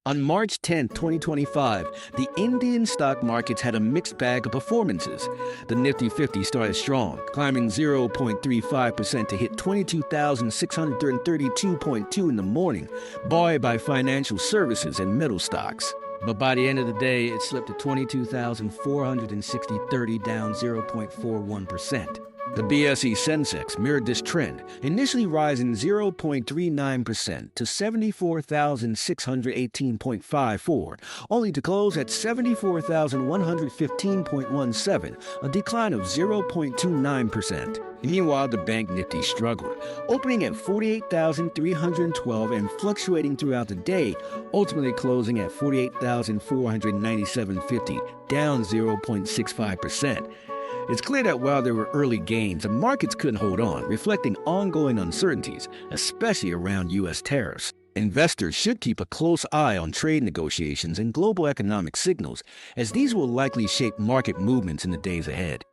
On March 10, 2025, the Indian stock markets had a mixed bag of performances. The Nifty 50 started strong, climbing 0.35% to hit 22,632.2 in the morning, buoyed by financial services and metal stocks. But by the end of the day, it slipped to 22,460.30, down 0.41%. The BSE Sensex mirrored this trend, initially rising 0.39% to 74,618.54, only to close at 74,115.17, a decline of 0.29%. Meanwhile, the Bank Nifty struggled, opening at 48,312 and fluctuating throughout the day, ultimately closing at 48,497.50, down 0.65%. It's clear that while there were early gains, the markets couldn't hold on, reflecting ongoing uncertainties, especially around U.S. tariffs. Investors should keep a close eye on trade negotiations and global economic signals, as these will likely shape market movements in the days ahead.